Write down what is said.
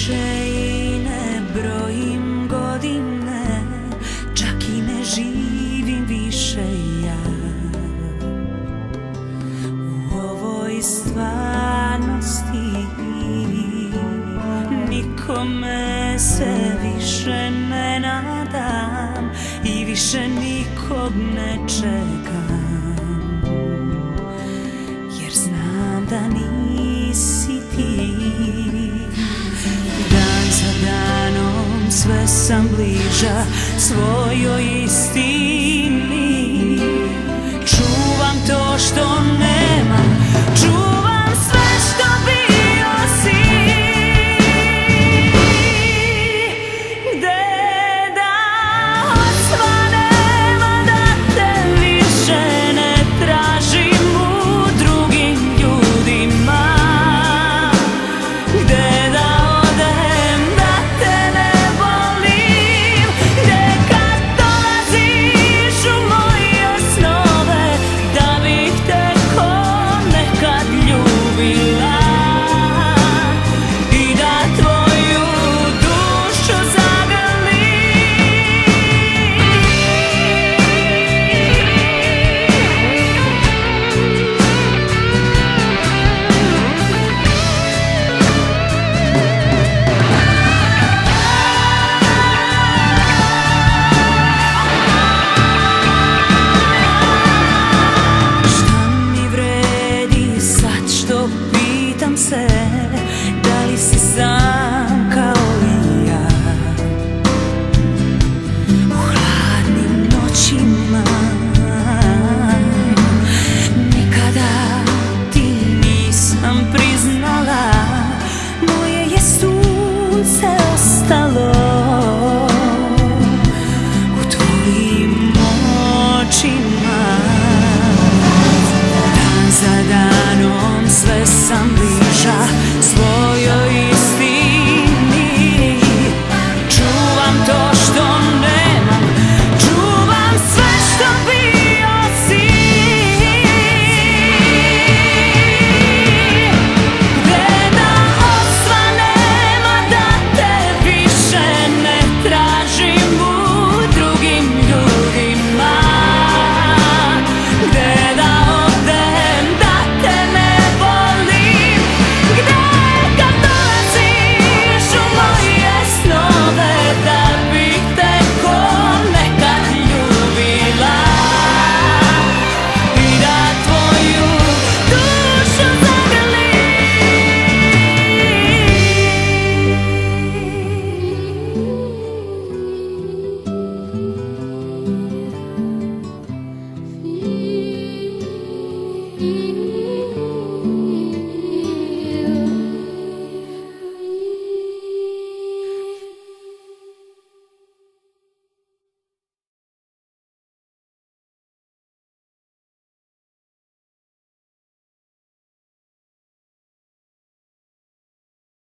više i ne brojim godine, čak i ne živim više ja u ovoj stvarnosti. Nikome se više ne nadam i više nikog ne čekam, jer znam da nisi ti. Dan za danom sve sam bliža svojoj istini. Čuvam to što nemam